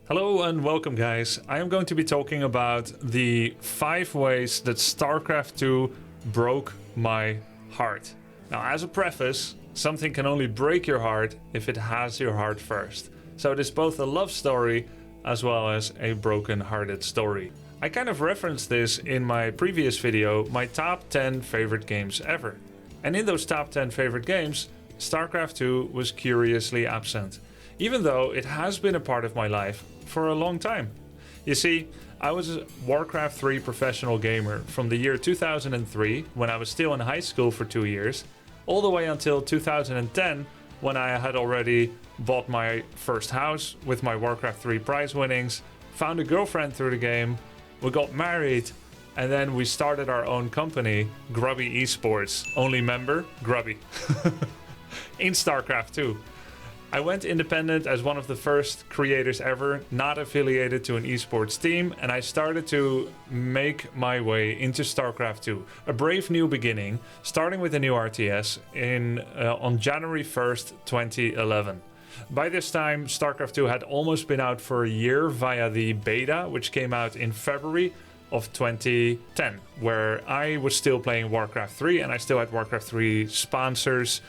Hello and welcome guys. I am going to be talking about the 5 ways that Starcraft 2 broke my heart. Now as a preface, something can only break your heart if it has your heart first. So it is both a love story as well as a broken-hearted story. I kind of referenced this in my previous video, my top 10 favorite games ever. And in those top 10 favorite games, Starcraft 2 was curiously absent, even though it has been a part of my life for a long time. You see, I was a Warcraft 3 professional gamer from the year 2003, when I was still in high school for 2 years, all the way until 2010, when I had already bought my first house with my Warcraft 3 prize winnings, found a girlfriend through the game, we got married, and then we started our own company, Grubby Esports, only member, Grubby, in Starcraft 2. I went independent as one of the first creators ever, not affiliated to an esports team, and I started to make my way into Starcraft 2. A brave new beginning, starting with a new RTS on January 1st, 2011. By this time, Starcraft 2 had almost been out for a year via the beta, which came out in February of 2010, where I was still playing Warcraft 3, and I still had Warcraft 3 sponsors,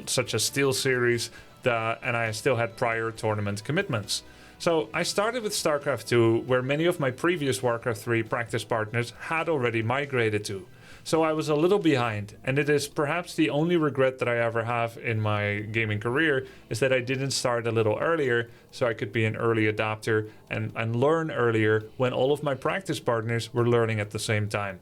such as SteelSeries, and I still had prior tournament commitments. So I started with Starcraft 2, where many of my previous Warcraft 3 practice partners had already migrated to. So I was a little behind, and it is perhaps the only regret that I ever have in my gaming career is that I didn't start a little earlier so I could be an early adopter and learn earlier when all of my practice partners were learning at the same time.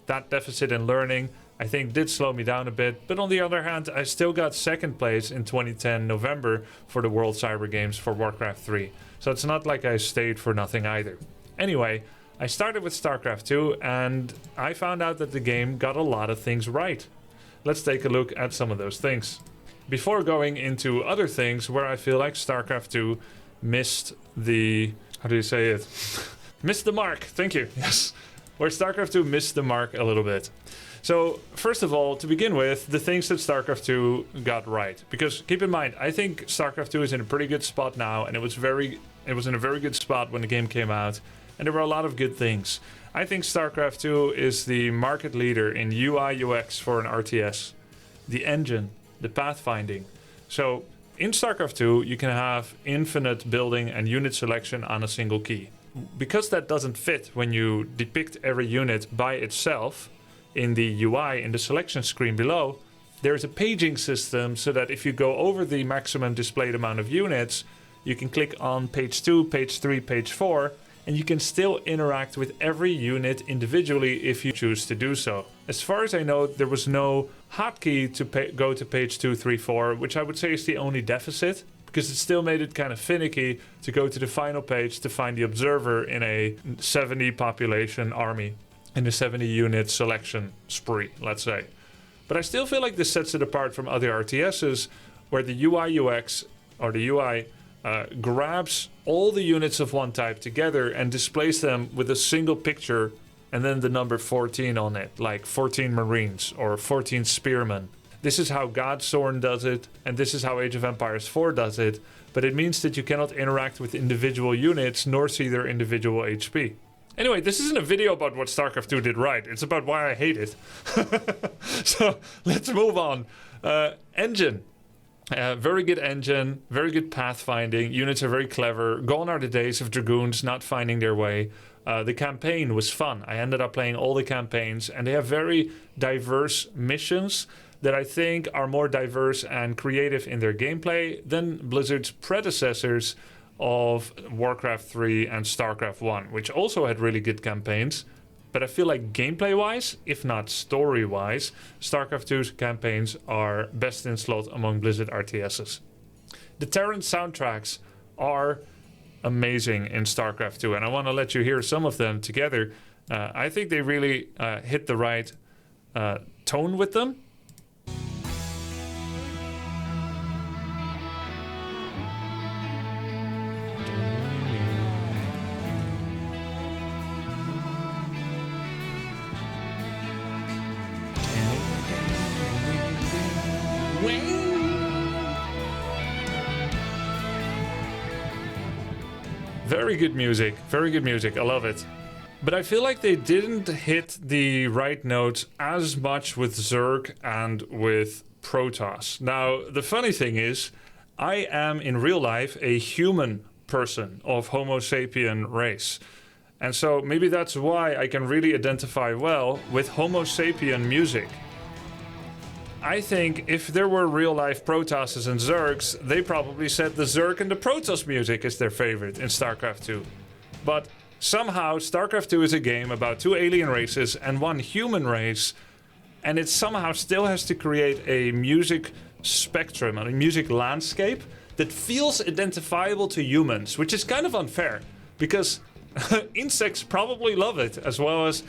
That deficit in learning, I think, did slow me down a bit, but on the other hand, I still got second place in 2010 November for the World Cyber Games for Warcraft 3, so it's not like I stayed for nothing either. Anyway, I started with Starcraft 2, and I found out that the game got a lot of things right. Let's take a look at some of those things. Before going into other things where I feel like Starcraft 2 missed the... how do you say it? Missed the mark, thank you, yes. Where Starcraft 2 missed the mark a little bit. So, first of all, to begin with, the things that Starcraft 2 got right. Because, keep in mind, I think Starcraft 2 is in a pretty good spot now, and it was in a very good spot when the game came out, and there were a lot of good things. I think Starcraft 2 is the market leader in UI UX for an RTS. The engine, the pathfinding. So, in Starcraft 2, you can have infinite building and unit selection on a single key. Because that doesn't fit when you depict every unit by itself, in the UI, in the selection screen below, there's a paging system so that if you go over the maximum displayed amount of units, you can click on page 2, page 3, page 4, and you can still interact with every unit individually if you choose to do so. As far as I know, there was no hotkey to go to page 2, 3, 4, which I would say is the only deficit, because it still made it kind of finicky to go to the final page to find the observer in a 70 population army. In a 70 unit selection spree, let's say. But I still feel like this sets it apart from other RTSs where the UI UX or the UI grabs all the units of one type together and displays them with a single picture and then the number 14 on it, like 14 Marines or 14 Spearmen. This is how Godsorn does it, and this is how Age of Empires 4 does it, but it means that you cannot interact with individual units nor see their individual HP. Anyway, this isn't a video about what Starcraft 2 did right. It's about why I hate it. So, let's move on. Engine. Very good engine. Very good pathfinding. Units are very clever. Gone are the days of Dragoons not finding their way. The campaign was fun. I ended up playing all the campaigns. And they have very diverse missions that I think are more diverse and creative in their gameplay than Blizzard's predecessors of Warcraft 3 and Starcraft 1, which also had really good campaigns. But I feel like gameplay-wise, if not story-wise, Starcraft 2's campaigns are best in slot among Blizzard RTSs. The Terran soundtracks are amazing in Starcraft 2, and I want to let you hear some of them together. I think they really hit the right tone with them. Very good music. Very good music. I love it. But I feel like they didn't hit the right notes as much with Zerg and with Protoss. Now, the funny thing is, I am in real life a human person of Homo sapien race. And so maybe that's why I can really identify well with Homo sapien music. I think if there were real life Protosses and Zergs, they probably said the Zerg and the Protoss music is their favorite in StarCraft 2. But somehow StarCraft 2 is a game about 2 alien races and 1 human race, and it somehow still has to create a music spectrum and a music landscape that feels identifiable to humans, which is kind of unfair, because insects probably love it, as well as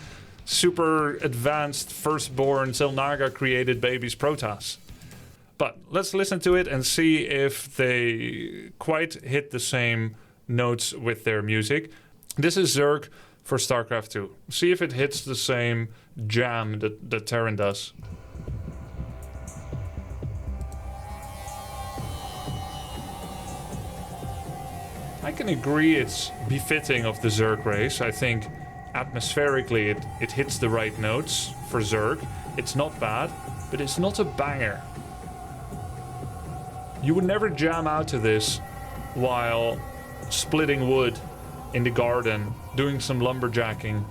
super advanced firstborn Zelnaga created babies Protoss. But let's listen to it and see if they quite hit the same notes with their music. This is Zerg for StarCraft 2. See if it hits the same jam that Terran does. I can agree it's befitting of the Zerg race. I think atmospherically it hits the right notes for Zerg. It's not bad, but it's not a banger. You would never jam out to this while splitting wood in the garden, doing some lumberjacking,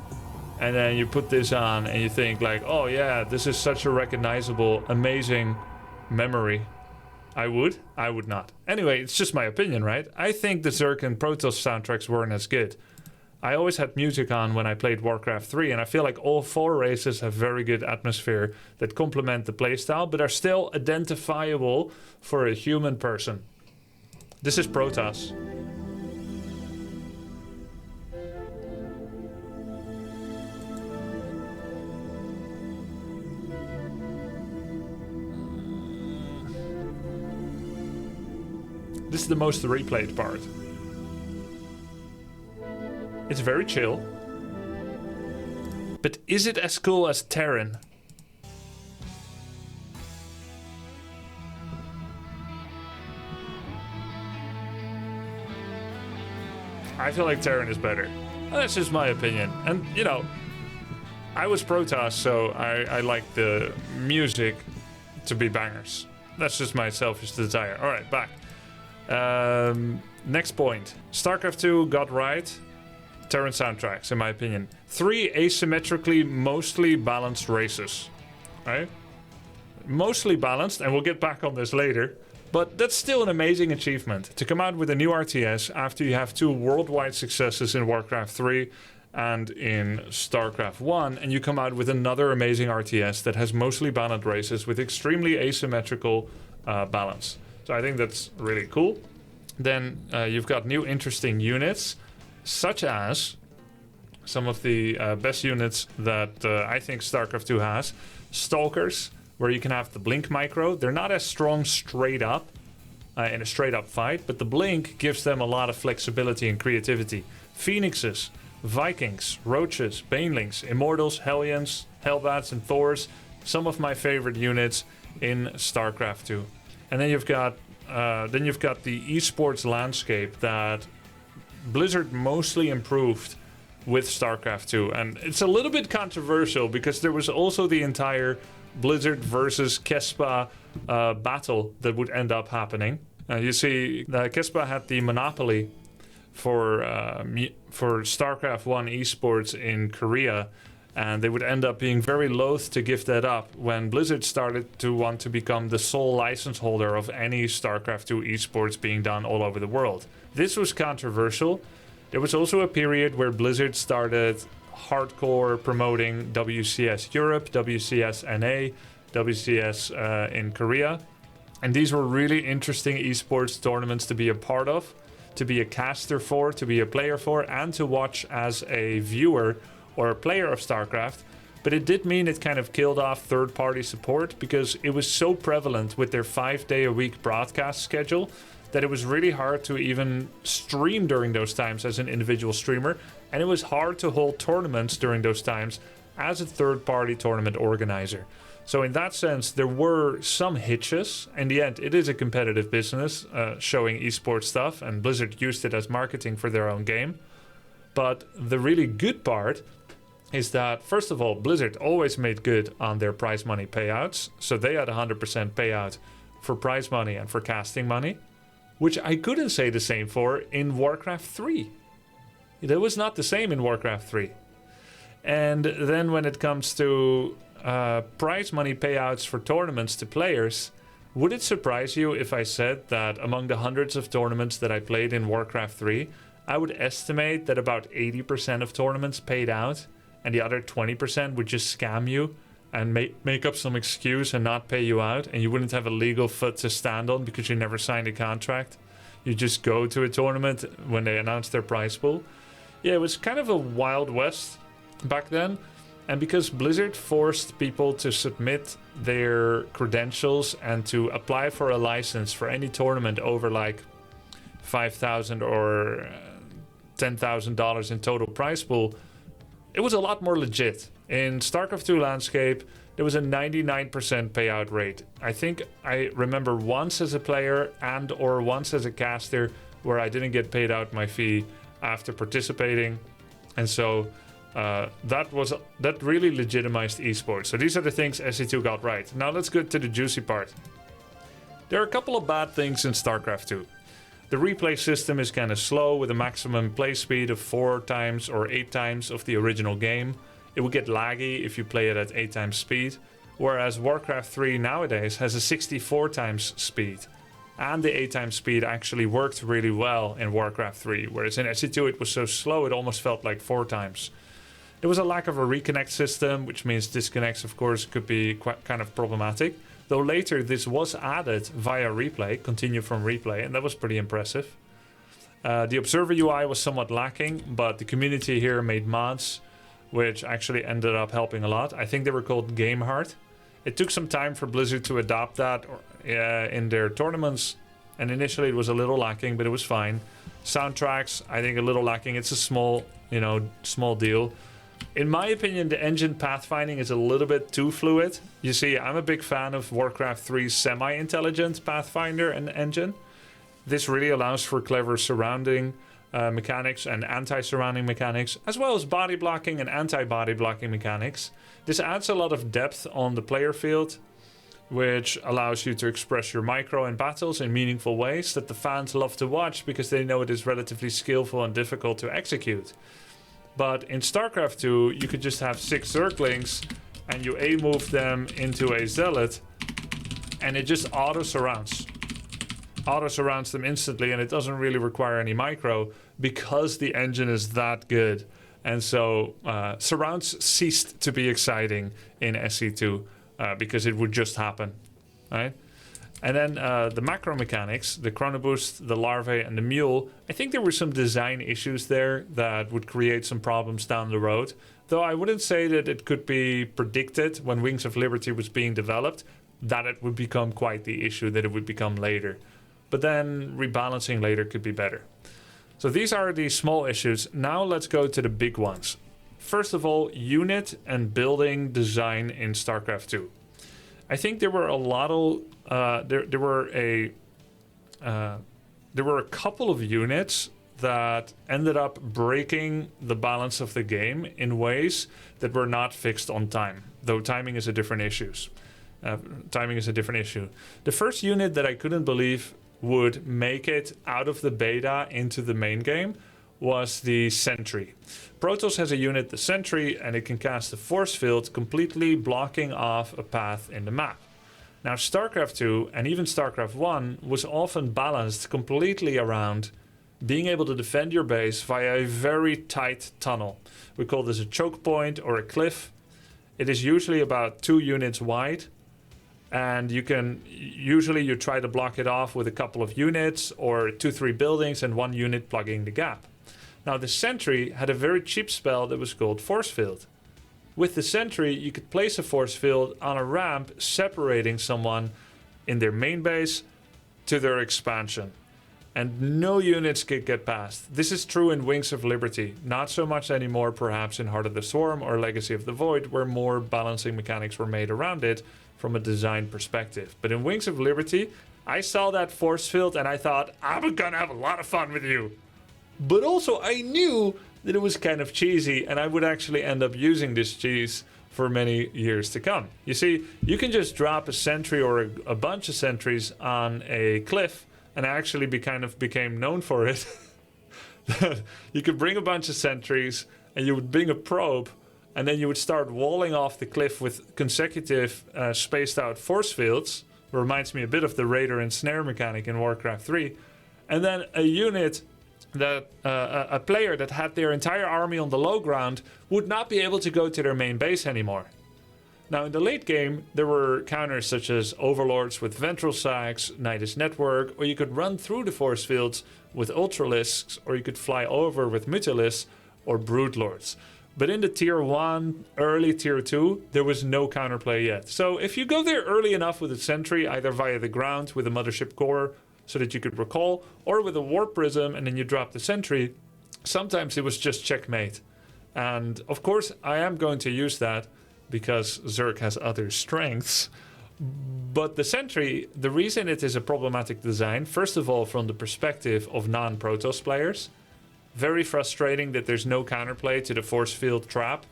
and then you put this on and you think like, oh yeah, this is such a recognizable, amazing memory. I would not. Anyway, it's just my opinion, right? I think the Zerg and Protoss soundtracks weren't as good. I always had music on when I played Warcraft 3, and I feel like all 4 races have very good atmosphere that complement the playstyle, but are still identifiable for a human person. This is Protoss. This is the most replayed part. It's very chill. But is it as cool as Terran? I feel like Terran is better. That's just my opinion. And, you know, I was Protoss, so I like the music to be bangers. That's just my selfish desire. Alright, back. Next point. StarCraft 2 got right Terran soundtracks, in my opinion. 3 asymmetrically mostly balanced races. Right? Mostly balanced, and we'll get back on this later. But that's still an amazing achievement. To come out with a new RTS after you have 2 worldwide successes in Warcraft 3 and in StarCraft 1, and you come out with another amazing RTS that has mostly balanced races with extremely asymmetrical balance. So I think that's really cool. Then you've got new interesting units, such as some of the best units that I think StarCraft 2 has. Stalkers, where you can have the blink micro. They're not as strong straight up in a straight up fight, but the blink gives them a lot of flexibility and creativity. Phoenixes, Vikings, Roaches, Banelings, Immortals, Hellions, Hellbats, and Thors. Some of my favorite units in StarCraft 2. And then you've got the esports landscape that Blizzard mostly improved with StarCraft 2. And it's a little bit controversial because there was also the entire Blizzard versus Kespa battle that would end up happening. You see, Kespa had the monopoly for StarCraft 1 esports in Korea, and they would end up being very loath to give that up when Blizzard started to want to become the sole license holder of any StarCraft 2 esports being done all over the world. This was controversial. There was also a period where Blizzard started hardcore promoting WCS Europe, WCS NA, WCS in Korea. And these were really interesting esports tournaments to be a part of, to be a caster for, to be a player for, and to watch as a viewer or a player of StarCraft. But it did mean it kind of killed off third-party support because it was so prevalent with their 5-day-a-week broadcast schedule that it was really hard to even stream during those times as an individual streamer, and it was hard to hold tournaments during those times as a third-party tournament organizer. So in that sense, there were some hitches. In the end, it is a competitive business, showing esports stuff, and Blizzard used it as marketing for their own game. But the really good part is that, first of all, Blizzard always made good on their prize money payouts. So they had 100% payout for prize money and for casting money, which I couldn't say the same for in Warcraft 3. That was not the same in Warcraft 3. And then when it comes to prize money payouts for tournaments to players, would it surprise you if I said that among the hundreds of tournaments that I played in Warcraft 3, I would estimate that about 80% of tournaments paid out, and the other 20% would just scam you and make up some excuse and not pay you out, and you wouldn't have a legal foot to stand on because you never signed a contract. You just go to a tournament when they announce their prize pool. Yeah, it was kind of a Wild West back then. And because Blizzard forced people to submit their credentials and to apply for a license for any tournament over like $5,000 or $10,000 in total prize pool, it was a lot more legit. In Starcraft 2 landscape, there was a 99% payout rate. I think I remember once as a player and or once as a caster where I didn't get paid out my fee after participating. And so that really legitimized esports. So these are the things SC2 got right. Now let's get to the juicy part. There are a couple of bad things in StarCraft 2. The replay system is kind of slow with a maximum play speed of 4 times or 8 times of the original game. It will get laggy if you play it at 8 times speed, whereas Warcraft 3 nowadays has a 64 times speed. And the 8 times speed actually worked really well in Warcraft 3, whereas in SC2 it was so slow it almost felt like 4 times. There was a lack of a reconnect system, which means disconnects, of course, could be quite kind of problematic. Though later this was added via replay, continue from replay, and that was pretty impressive. The Observer UI was somewhat lacking, but the community here made mods, which actually ended up helping a lot. I think they were called GameHeart. It took some time for Blizzard to adopt that in their tournaments, and initially it was a little lacking, but it was fine. Soundtracks, I think a little lacking. It's a small deal. In my opinion, the engine Pathfinding is a little bit too fluid. You see, I'm a big fan of Warcraft 3's semi-intelligent Pathfinder and engine. This really allows for clever surrounding mechanics and anti-surrounding mechanics, as well as body blocking and anti-body blocking mechanics. This adds a lot of depth on the player field, which allows you to express your micro in battles in meaningful ways that the fans love to watch because they know it is relatively skillful and difficult to execute. But in StarCraft 2, you could just have 6 Zerglings and you A-move them into a Zealot and it just auto-surrounds them instantly, and it doesn't really require any micro because the engine is that good. And so surrounds ceased to be exciting in SC2 because it would just happen, right? And then the macro mechanics, the Chrono Boost, the Larvae, and the Mule, I think there were some design issues there that would create some problems down the road. Though I wouldn't say that it could be predicted when Wings of Liberty was being developed, that it would become quite the issue that it would become later. But then rebalancing later could be better. So these are the small issues. Now let's go to the big ones. First of all, unit and building design in StarCraft 2. I think there were a lot of there were a couple of units that ended up breaking the balance of the game in ways that were not fixed on time. Though timing is a different issue. The first unit that I couldn't believe would make it out of the beta into the main game was the Sentry. Protoss has a unit, the Sentry, and it can cast a force field completely blocking off a path in the map. Now StarCraft 2 and even StarCraft 1 was often balanced completely around being able to defend your base via a very tight tunnel. We call this a choke point or a cliff. It is usually about 2 units wide, and you try to block it off with a couple of units or 2-3 buildings and 1 unit plugging the gap. Now the Sentry had a very cheap spell that was called Force Field. With the Sentry, you could place a force field on a ramp separating someone in their main base to their expansion. and no units could get past. This is true in Wings of Liberty, not so much anymore perhaps in Heart of the Swarm or Legacy of the Void, where more balancing mechanics were made around it from a design perspective. But in Wings of Liberty, I saw that force field and I thought, I'm gonna have a lot of fun with you. But also I knew that it was kind of cheesy, and I would actually end up using this cheese for many years to come. You see, you can just drop a sentry or a bunch of sentries on a cliff, and I actually became known for it. You could bring a bunch of sentries, and you would bring a probe, and then you would start walling off the cliff with consecutive spaced out force fields. It reminds me a bit of the Raider and Snare mechanic in Warcraft 3. And then a unit that a player that had their entire army on the low ground would not be able to go to their main base anymore. Now in the late game, there were counters such as Overlords with Ventral Sacs, Nidus Network, or you could run through the force fields with Ultralisks, or you could fly over with Mutalisks or Broodlords. But in the tier 1, early tier 2, there was no counterplay yet. So if you go there early enough with a sentry, either via the ground with a mothership core, so that you could recall, or with a warp prism and then you drop the sentry, sometimes it was just checkmate. And of course I am going to use that because Zerg has other strengths. But the sentry, the reason it is a problematic design, first of all from the perspective of non-Protoss players, very frustrating that there's no counterplay to the force field trap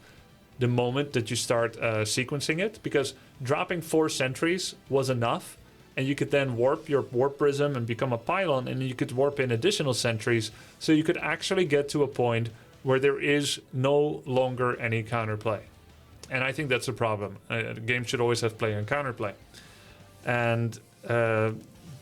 the moment that you start sequencing it, because dropping 4 sentries was enough. And you could then warp your warp prism and become a pylon, and you could warp in additional sentries, so you could actually get to a point where there is no longer any counterplay. And I think that's a problem. The game should always have play and counterplay. And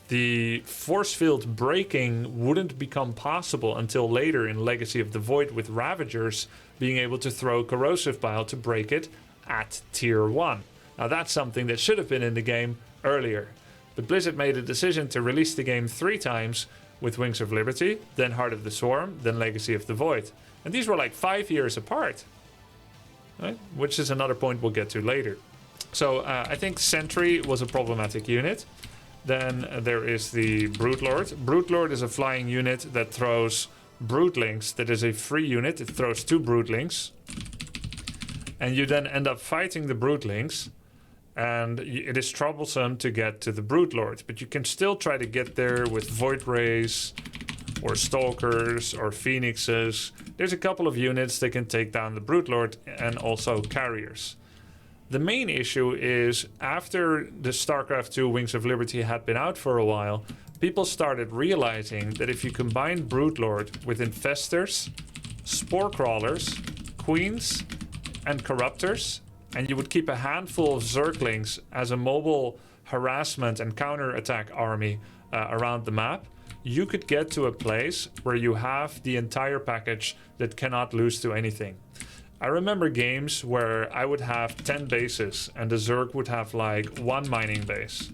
the force field breaking wouldn't become possible until later in Legacy of the Void, with Ravagers being able to throw Corrosive Bile to break it at tier 1. Now that's something that should have been in the game earlier. But Blizzard made a decision to release the game 3 times, with Wings of Liberty, then Heart of the Swarm, then Legacy of the Void. And these were like 5 years apart, right? Which is another point we'll get to later. So I think Sentry was a problematic unit. Then there is the Broodlord. Broodlord is a flying unit that throws Broodlings. That is a free unit. It throws 2 Broodlings. And you then end up fighting the Broodlings. And it is troublesome to get to the Broodlord, but you can still try to get there with Void Rays or Stalkers or Phoenixes. There's a couple of units that can take down the Broodlord, and also carriers. The main issue is, after the Starcraft 2 Wings of Liberty had been out for a while, people started realizing that if you combine Broodlord with Infestors, Spore Crawlers, Queens, and Corruptors, and you would keep a handful of Zerglings as a mobile harassment and counter-attack army around the map, you could get to a place where you have the entire package that cannot lose to anything. I remember games where I would have 10 bases and the Zerg would have like 1 mining base.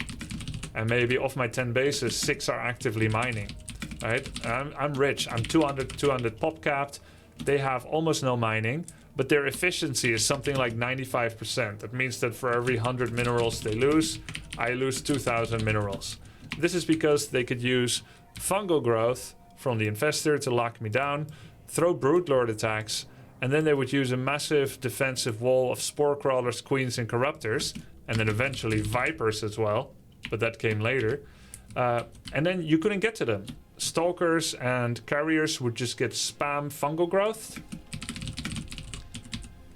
And maybe of my 10 bases, 6 are actively mining. Right? I'm rich. I'm 200 pop capped. They have almost no mining, but their efficiency is something like 95%. That means that for every 100 minerals they lose, I lose 2,000 minerals. This is because they could use fungal growth from the infestor to lock me down, throw Broodlord attacks, and then they would use a massive defensive wall of Spore Crawlers, Queens, and Corruptors, and then eventually Vipers as well, but that came later. And then you couldn't get to them. Stalkers and Carriers would just get spam fungal growth.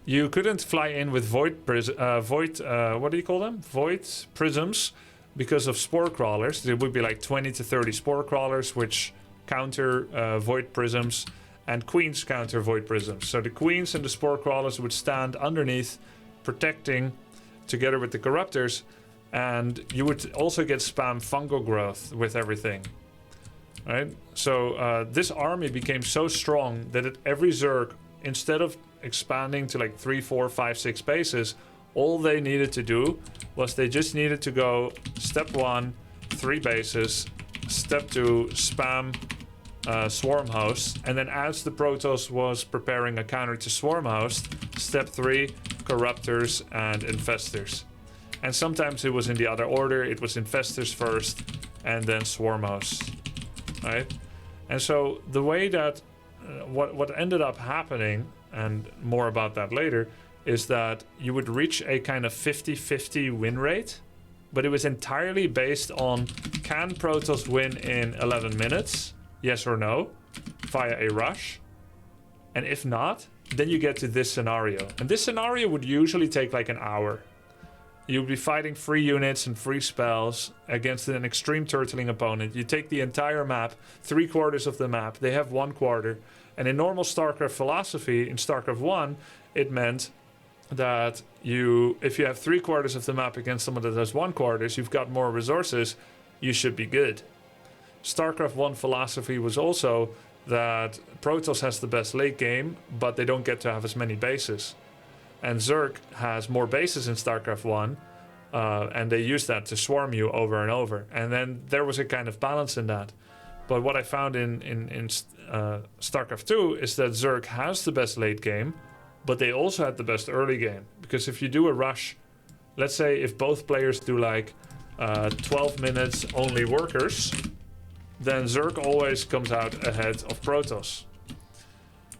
You couldn't fly in with what do you call them? Void prisms, because of Spore Crawlers. There would be like 20 to 30 Spore Crawlers, which counter Void prisms, and Queens counter Void prisms. So the Queens and the Spore Crawlers would stand underneath, protecting, together with the Corruptors, and you would also get spam fungal growth with everything. Right? So this army became so strong that every Zerg, instead of expanding to like 3, 4, 5, 6 bases, all they needed to do was they just needed to go step 1, 3 bases, step 2, spam Swarm Host, and then as the Protoss was preparing a counter to Swarm Host, step 3, Corruptors and Infestors. And sometimes it was in the other order. It was Infestors first and then Swarm Host. Right? And so the way that what ended up happening, and more about that later, is that you would reach a kind of 50-50 win rate, but it was entirely based on, can Protoss win in 11 minutes, yes or no, via a rush? And if not, then you get to this scenario. And this scenario would usually take like an hour. You'd be fighting free units and free spells against an extreme turtling opponent. You take the entire map, 3/4 of the map, they have 1/4. And in normal StarCraft philosophy, in StarCraft 1, it meant that if you have 3/4 of the map against someone that has 1/4, you've got more resources, you should be good. StarCraft 1 philosophy was also that Protoss has the best late game, but they don't get to have as many bases. And Zerg has more bases in StarCraft 1, and they use that to swarm you over and over. And then there was a kind of balance in that. But what I found in StarCraft 2 is that Zerg has the best late game, but they also had the best early game. Because if you do a rush, let's say if both players do like 12 minutes only workers, then Zerg always comes out ahead of Protoss.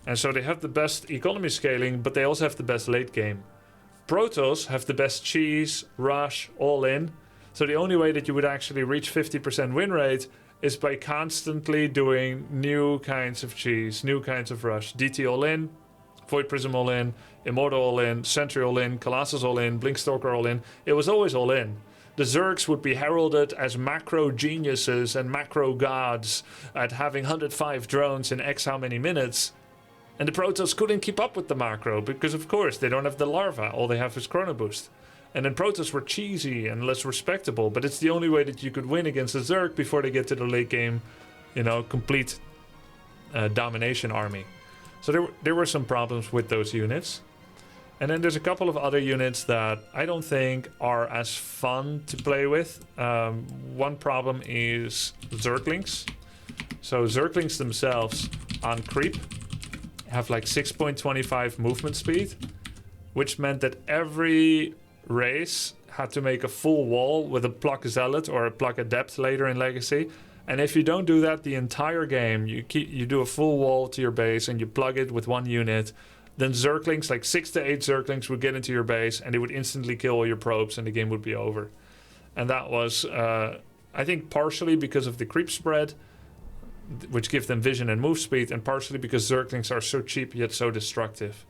And so they have the best economy scaling, but they also have the best late game. Protoss have the best cheese, rush, all in. So the only way that you would actually reach 50% win rate is by constantly doing new kinds of cheese, new kinds of rush. DT all in, Void Prism all in, Immortal all in, Sentry all in, Colossus all in, Blinkstalker all in. It was always all in. The Zergs would be heralded as macro geniuses and macro gods at having 105 drones in X how many minutes. And the Protoss couldn't keep up with the macro because, of course, they don't have the larva. All they have is Chrono Boost. And then Protoss were cheesy and less respectable, but it's the only way that you could win against a Zerg before they get to the late game, complete domination army. So there were some problems with those units. And then there's a couple of other units that I don't think are as fun to play with. One problem is Zerglings. So Zerglings themselves on creep have like 6.25 movement speed, which meant that every race had to make a full wall with a Pluck Zealot or a Pluck Adept later in Legacy. And if you don't do that the entire game, you do a full wall to your base and you plug it with one unit, then Zerglings, like 6 to 8 Zerglings would get into your base and they would instantly kill all your probes and the game would be over. And that was, I think, partially because of the creep spread, which give them vision and move speed, and partially because Zerglings are so cheap yet so destructive.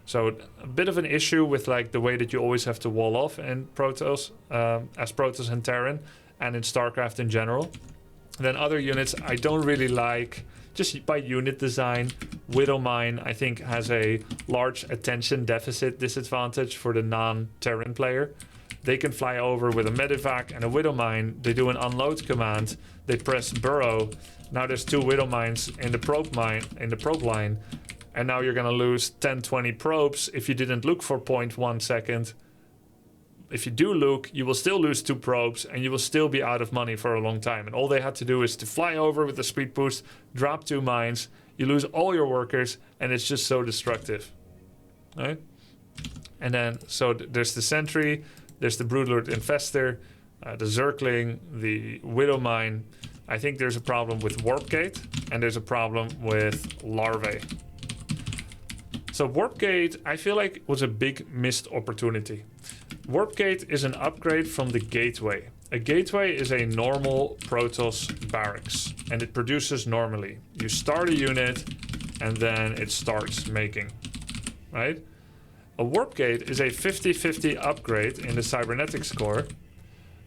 So a bit of an issue with like the way that you always have to wall off in Protoss, as Protoss and Terran, and in StarCraft in general. And then other units I don't really like, just by unit design. Widowmine, I think, has a large attention deficit disadvantage for the non-Terran player. They can fly over with a Medivac and a Widowmine. They do an unload command. They press burrow. Now there's 2 Widowmines in the probe line. And now you're going to lose 10, 20 probes if you didn't look for 0.1 second. If you do look, you will still lose 2 probes and you will still be out of money for a long time. And all they had to do is to fly over with the speed boost, drop 2 mines, you lose all your workers, and it's just so destructive. Right? And then, so there's the Sentry, there's the Broodlord Infestor, the Zergling, the Widowmine. I think there's a problem with Warp Gate, and there's a problem with Larvae. So Warp Gate, I feel like, was a big missed opportunity. Warp Gate is an upgrade from the Gateway. A Gateway is a normal Protoss barracks, and it produces normally. You start a unit, and then it starts making, right? A Warp Gate is a 50-50 upgrade in the Cybernetics core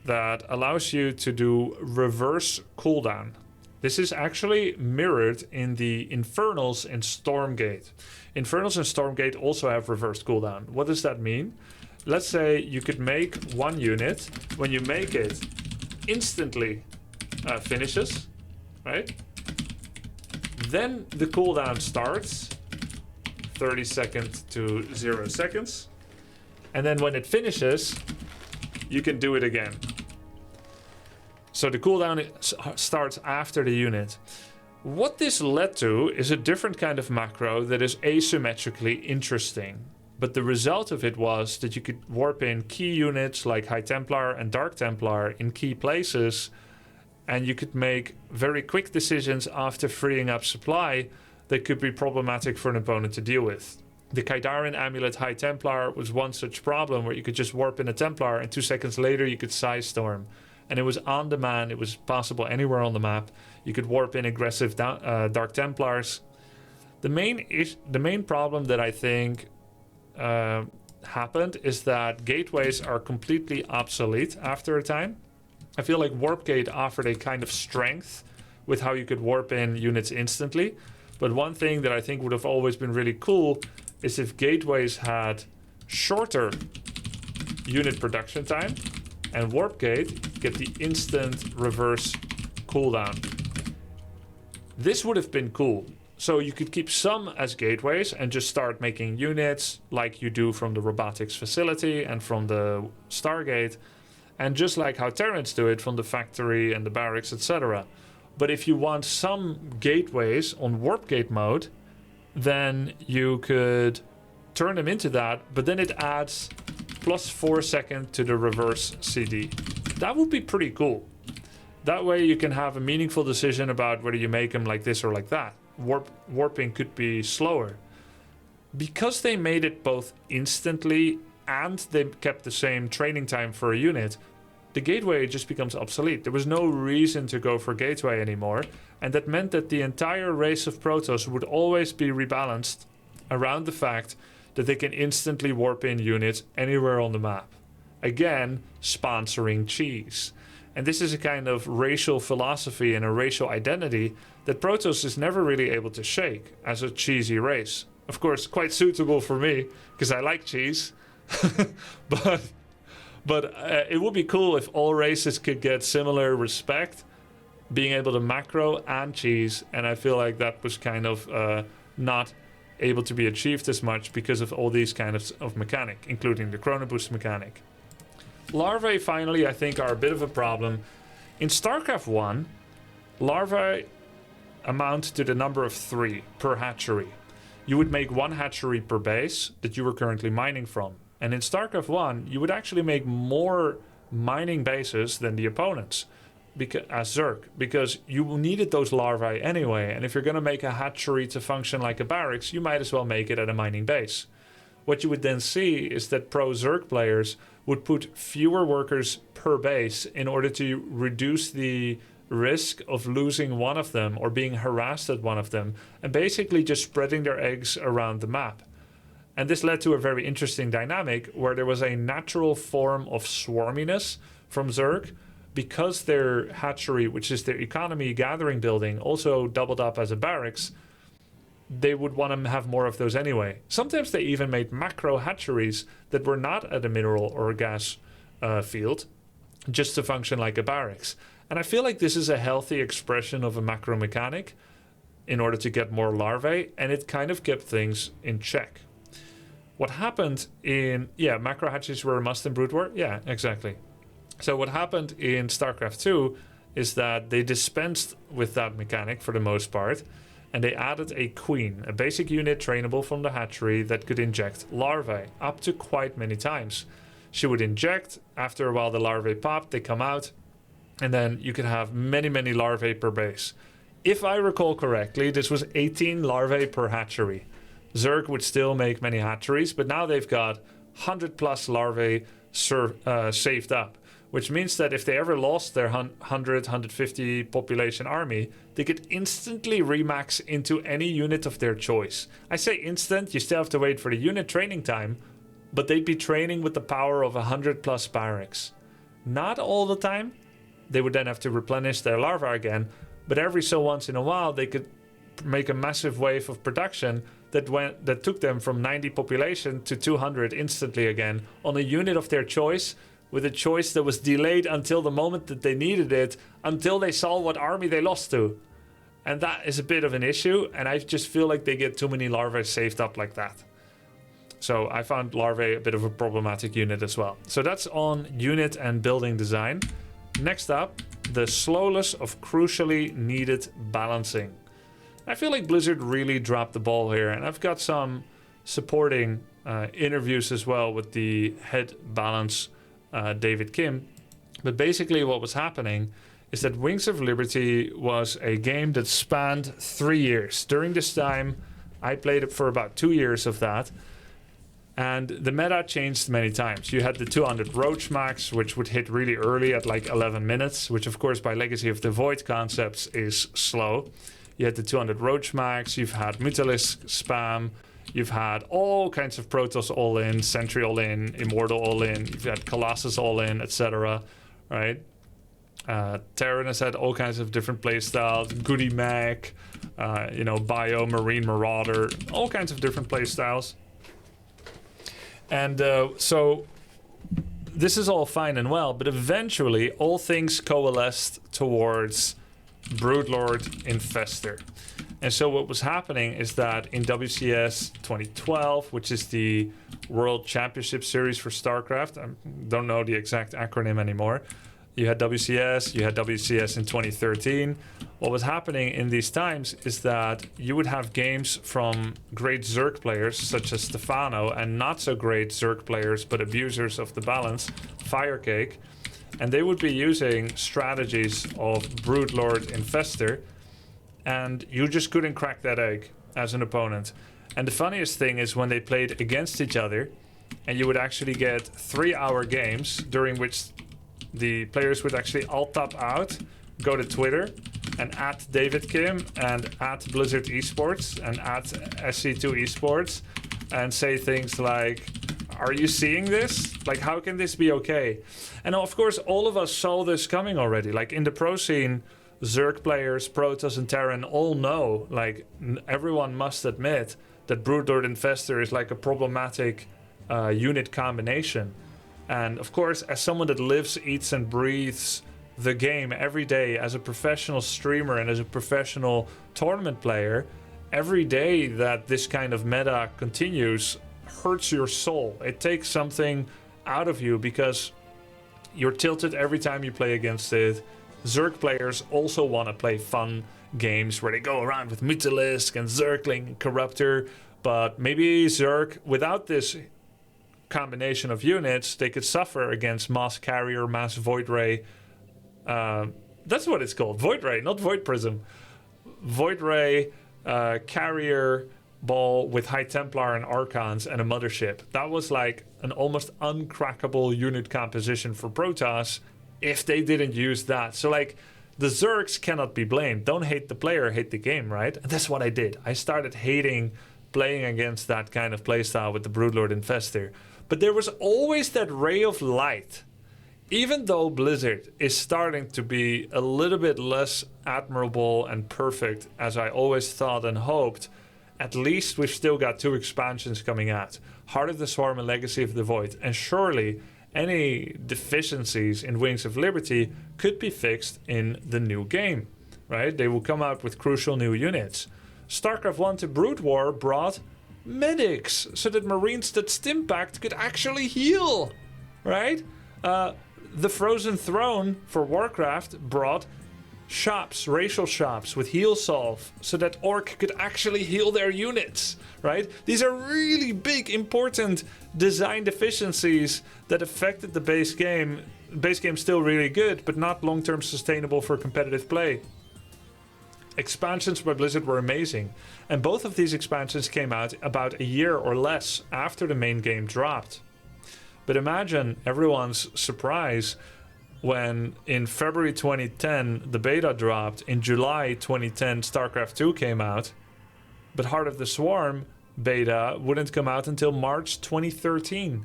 that allows you to do reverse cooldown. This is actually mirrored in the Infernals in Stormgate. Infernals in Stormgate also have reversed cooldown. What does that mean? Let's say you could make one unit. When you make it, instantly finishes, right? Then the cooldown starts, 30 seconds to 0 seconds. And then when it finishes, you can do it again. So the cooldown starts after the unit. What this led to is a different kind of macro that is asymmetrically interesting. But the result of it was that you could warp in key units like High Templar and Dark Templar in key places and you could make very quick decisions after freeing up supply that could be problematic for an opponent to deal with. The Kaidaran Amulet High Templar was one such problem, where you could just warp in a Templar and 2 seconds later you could Side Storm. And it was on demand, it was possible anywhere on the map. You could warp in aggressive Dark Templars. The main problem that I think happened is that gateways are completely obsolete after a time. I feel like Warp Gate offered a kind of strength with how you could warp in units instantly. But one thing that I think would have always been really cool is if gateways had shorter unit production time and Warp Gate get the instant reverse cooldown. This would have been cool. So you could keep some as gateways and just start making units like you do from the robotics facility and from the Stargate, and just like how Terrans do it from the factory and the barracks, etc. But if you want some gateways on Warp Gate mode, then you could turn them into that, but then it adds plus 4 seconds to the reverse CD. That would be pretty cool. That way you can have a meaningful decision about whether you make them like this or like that. Warping could be slower. Because they made it both instantly and they kept the same training time for a unit, the gateway just becomes obsolete. There was no reason to go for gateway anymore, and that meant that the entire race of Protoss would always be rebalanced around the fact that they can instantly warp in units anywhere on the map. Again, sponsoring cheese. And this is a kind of racial philosophy and a racial identity that Protoss is never really able to shake as a cheesy race. Of course, quite suitable for me, because I like cheese. But it would be cool if all races could get similar respect, being able to macro and cheese, and I feel like that was kind of not able to be achieved as much because of all these kinds of mechanic, including the Chrono Boost mechanic. Larvae, finally, I think are a bit of a problem. In Starcraft 1, larvae amount to the number of 3 per hatchery. You would make 1 hatchery per base that you were currently mining from. And in Starcraft 1, you would actually make more mining bases than the opponents as Zerg, because you needed those larvae anyway. And if you're going to make a hatchery to function like a barracks, you might as well make it at a mining base. What you would then see is that pro Zerg players would put fewer workers per base in order to reduce the risk of losing one of them or being harassed at one of them, and basically just spreading their eggs around the map. And this led to a very interesting dynamic where there was a natural form of swarminess from Zerg, because their hatchery, which is their economy gathering building, also doubled up as a barracks. They would want to have more of those anyway. Sometimes they even made macro hatcheries that were not at a mineral or a gas field, just to function like a barracks. And I feel like this is a healthy expression of a macro mechanic in order to get more larvae, and it kind of kept things in check. What happened in... Yeah, macro hatcheries were a must in Brood War? Yeah, exactly. So what happened in StarCraft 2 is that they dispensed with that mechanic for the most part, and they added a queen, a basic unit trainable from the hatchery that could inject larvae up to quite many times. She would inject, after a while the larvae popped, they come out, and then you could have many, many larvae per base. If I recall correctly, this was 18 larvae per hatchery. Zerg would still make many hatcheries, but now they've got 100 plus larvae saved up, which means that if they ever lost their 100, 150 population army, they could instantly remax into any unit of their choice. I say instant, you still have to wait for the unit training time, but they'd be training with the power of 100 plus barracks. Not all the time. They would then have to replenish their larvae again, but every so once in a while they could make a massive wave of production that took them from 90 population to 200 instantly again on a unit of their choice, with a choice that was delayed until the moment that they needed it, until they saw what army they lost to. And that is a bit of an issue, and I just feel like they get too many larvae saved up like that. So I found larvae a bit of a problematic unit as well. So that's on unit and building design. Next up, the slowness of crucially needed balancing. I feel like Blizzard really dropped the ball here, and I've got some supporting interviews as well with the head balance David Kim. But basically what was happening is that Wings of Liberty was a game that spanned 3 years. During this time, I played it for about 2 years of that. And the meta changed many times. You had the 200 Roach Max, which would hit really early at like 11 minutes, which of course by Legacy of the Void concepts is slow. You had the 200 Roach Max, you've had Mutalisk spam, you've had all kinds of Protoss all in, Sentry all in, Immortal all in, you've had Colossus all in, etc. Right? Terran has had all kinds of different playstyles, Goody Mag, Bio, Marine Marauder, all kinds of different playstyles. And so this is all fine and well, but eventually all things coalesced towards Broodlord Infestor. And so what was happening is that in WCS 2012, which is the World Championship Series for Starcraft, I don't know the exact acronym anymore, you had WCS in 2013. What was happening in these times is that you would have games from great Zerg players such as Stefano and not so great Zerg players but abusers of the balance, Firecake, and they would be using strategies of Broodlord Infestor, and you just couldn't crack that egg as an opponent. And the funniest thing is when they played against each other, and you would actually get 3-hour games during which the players would actually alt-tab out, go to Twitter, and at David Kim, and at Blizzard Esports, and at SC2 Esports, and say things like, are you seeing this? Like, how can this be okay? And of course, all of us saw this coming already. Like, in the pro scene, Zerg players, Protoss, and Terran all know, like, everyone must admit that Broodlord Infestor is like a problematic unit combination. And of course, as someone that lives, eats, and breathes the game every day as a professional streamer and as a professional tournament player, every day that this kind of meta continues hurts your soul. It takes something out of you because you're tilted every time you play against it. Zerg players also want to play fun games where they go around with Mutalisk and Zergling and Corruptor, but maybe Zerg, without this combination of units, they could suffer against Mass Carrier, Mass Void Ray. That's what it's called, Void Ray, not Void Prism. Void Ray, Carrier Ball with High Templar and Archons and a Mothership. That was like an almost uncrackable unit composition for Protoss if they didn't use that. So like, the Zergs cannot be blamed. Don't hate the player, hate the game, right? And that's what I did. I started hating playing against that kind of playstyle with the Broodlord Infestor. But there was always that ray of light. Even though Blizzard is starting to be a little bit less admirable and perfect as I always thought and hoped, at least we've still got 2 expansions coming out. Heart of the Swarm and Legacy of the Void. And surely any deficiencies in Wings of Liberty could be fixed in the new game, right? They will come out with crucial new units. StarCraft 1 to Brood War brought medics so that Marines that Stimpact could actually heal, right? The Frozen Throne for Warcraft brought shops, racial shops with heal solve so that Orc could actually heal their units, right? These are really big, important design deficiencies that affected the base game. Base game's still really good, but not long-term sustainable for competitive play. Expansions by Blizzard were amazing, and both of these expansions came out about a year or less after the main game dropped. But imagine everyone's surprise when in February 2010 the beta dropped, in July 2010 StarCraft 2 came out, but Heart of the Swarm beta wouldn't come out until March 2013.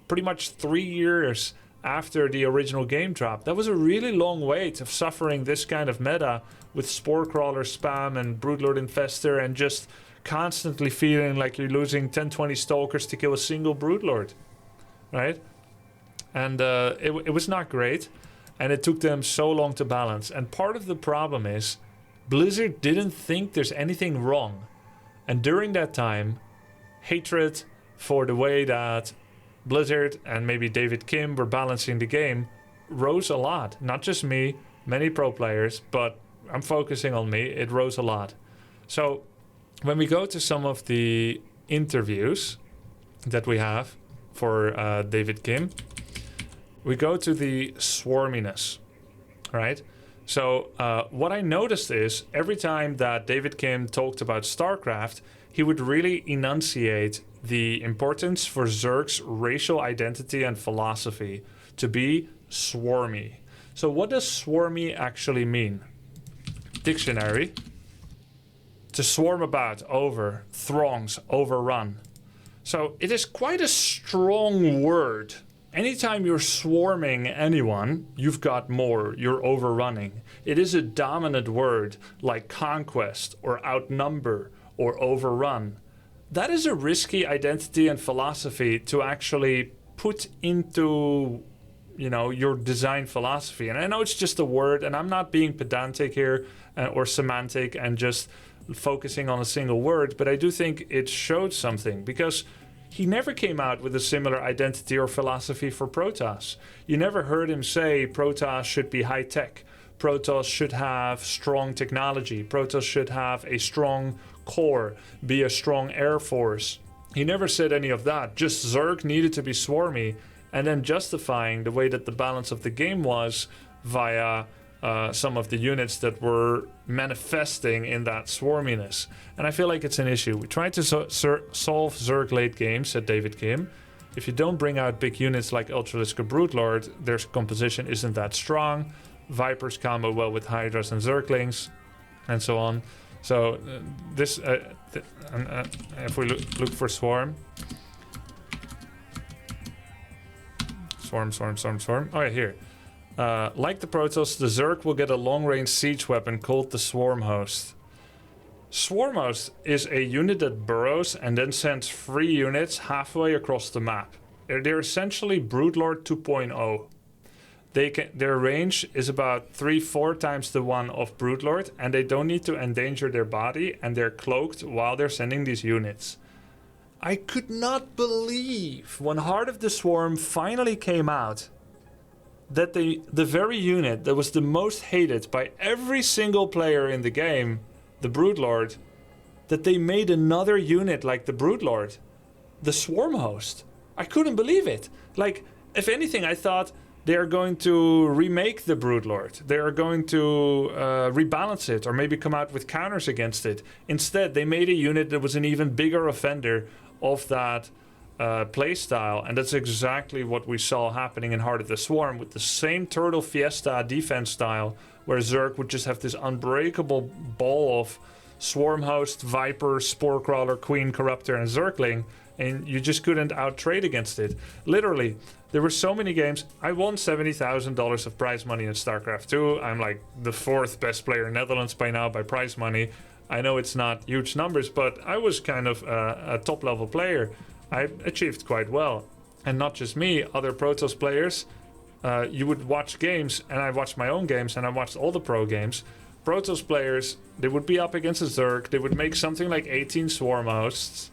Pretty much 3 years after the original game dropped. That was a really long wait of suffering this kind of meta with Spore Crawler spam and Broodlord Infestor and just constantly feeling like you're losing 10-20 Stalkers to kill a single Broodlord, right? And it was not great, and it took them so long to balance. And part of the problem is Blizzard didn't think there's anything wrong. And during that time, hatred for the way that Blizzard and maybe David Kim were balancing the game rose a lot. Not just me, many pro players, but I'm focusing on me. It rose a lot. So when we go to some of the interviews that we have for David Kim, we go to the swarminess, right? So what I noticed is every time that David Kim talked about Starcraft, he would really enunciate the importance for Zerg's racial identity and philosophy to be swarmy. So what does swarmy actually mean? Dictionary. To swarm about, over, throngs, overrun. So it is quite a strong word. Anytime you're swarming anyone, you've got more, you're overrunning. It is a dominant word like conquest or outnumber or overrun. That is a risky identity and philosophy to actually put into, your design philosophy. And I know it's just a word, and I'm not being pedantic here or semantic and just focusing on a single word, but I do think it showed something, because he never came out with a similar identity or philosophy for Protoss. You never heard him say Protoss should be high tech, Protoss should have strong technology, Protoss should have a strong core, be a strong air force. He never said any of that, just Zerg needed to be swarmy, and then justifying the way that the balance of the game was via some of the units that were manifesting in that swarminess. And I feel like it's an issue. We tried to solve Zerg late game, said David Kim. If you don't bring out big units like Ultralisk or Broodlord, their composition isn't that strong. Vipers combo well with Hydras and Zerglings, and so on. So if we look for Swarm. Swarm. Oh yeah, here. Like the Protoss, the Zerg will get a long-range siege weapon called the Swarm Host. Swarm Host is a unit that burrows and then sends 3 units halfway across the map. They're essentially Broodlord 2.0. Their range is about 3-4 times the one of Broodlord, and they don't need to endanger their body, and they're cloaked while they're sending these units. I could not believe when Heart of the Swarm finally came out that the very unit that was the most hated by every single player in the game, the Broodlord, that they made another unit like the Broodlord, the Swarm Host. I couldn't believe it. Like, if anything, I thought they are going to remake the Broodlord. They are going to rebalance it, or maybe come out with counters against it. Instead, they made a unit that was an even bigger offender of that playstyle, and that's exactly what we saw happening in Heart of the Swarm, with the same Turtle Fiesta defense style, where Zerg would just have this unbreakable ball of Swarm Host, Viper, Spore Crawler, Queen, Corruptor, and Zergling, and you just couldn't out-trade against it. Literally, there were so many games. I won $70,000 of prize money in Starcraft 2. I'm like the 4th best player in Netherlands by now by prize money. I know it's not huge numbers, but I was kind of a top-level player. I achieved quite well. And not just me, other Protoss players. You would watch games, and I watched my own games, and I watched all the pro games. Protoss players, they would be up against a Zerg, they would make something like 18 Swarm Hosts,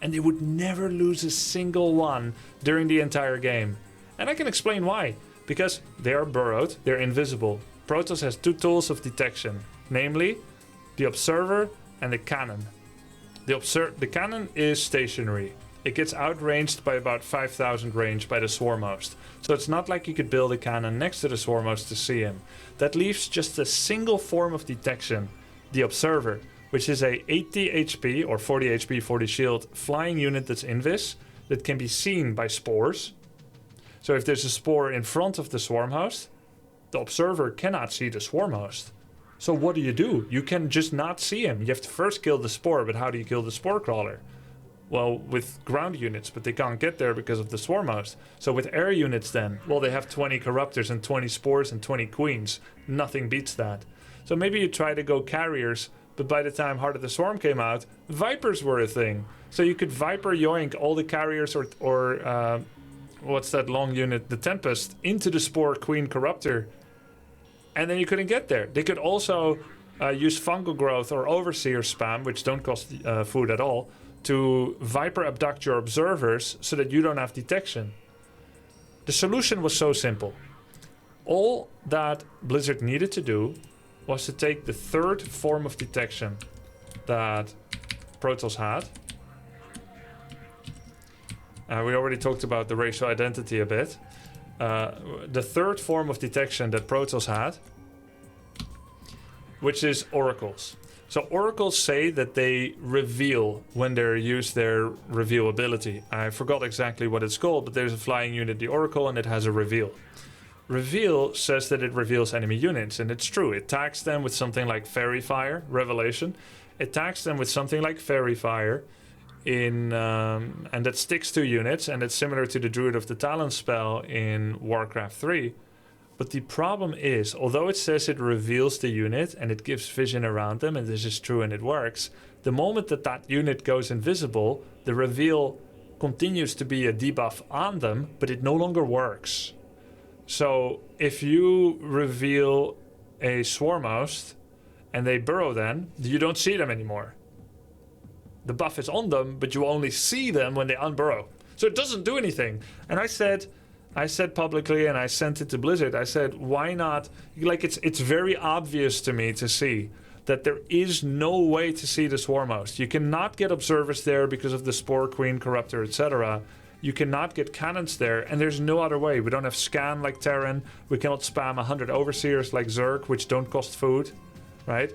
and they would never lose a single one during the entire game. And I can explain why. Because they are burrowed, they're invisible. Protoss has 2 tools of detection, namely the Observer and the Cannon. The Cannon is stationary. It gets outranged by about 5,000 range by the Swarm Host. So it's not like you could build a cannon next to the Swarm Host to see him. That leaves just a single form of detection, the Observer, which is a 80 HP or 40 HP, 40 shield flying unit that's invis, that can be seen by spores. So if there's a spore in front of the Swarm Host, the Observer cannot see the Swarm Host. So what do? You can just not see him. You have to first kill the spore, but how do you kill the Spore Crawler? Well, with ground units, but they can't get there because of the Swarm Host. So with air units then, well, they have 20 Corruptors and 20 Spores and 20 Queens. Nothing beats that. So maybe you try to go carriers, but by the time Heart of the Swarm came out, Vipers were a thing. So you could Viper yoink all the carriers or what's that long unit, the Tempest, into the Spore Queen Corruptor. And then you couldn't get there. They could also use Fungal Growth or Overseer spam, which don't cost food at all, to Viper abduct your observers so that you don't have detection. The solution was so simple. All that Blizzard needed to do was to take the 3rd form of detection that Protoss had. We already talked about the racial identity a bit. The 3rd form of detection that Protoss had which is oracles. So oracles say that they reveal when they use their reveal ability. I forgot exactly what it's called, but there's a flying unit, the oracle, and it has a reveal. Reveal says that it reveals enemy units, and it's true. It tags them with something like Fairy Fire, Revelation. It tags them with something like Fairy Fire, and that sticks to units, and it's similar to the Druid of the Talon spell in Warcraft 3. But the problem is, although it says it reveals the unit and it gives vision around them, and this is true and it works, the moment that that unit goes invisible, the reveal continues to be a debuff on them, but it no longer works. So if you reveal a Swarmhost and they burrow then, you don't see them anymore. The buff is on them, but you only see them when they unburrow. So it doesn't do anything. And I said publicly, and I sent it to Blizzard, I said, why not? Like, it's very obvious to me to see that there is no way to see the Swarmhost. You cannot get observers there because of the Spore Queen, Corruptor, etc. You cannot get cannons there, and there's no other way. We don't have scan like Terran. We cannot spam 100 Overseers like Zerg, which don't cost food, right?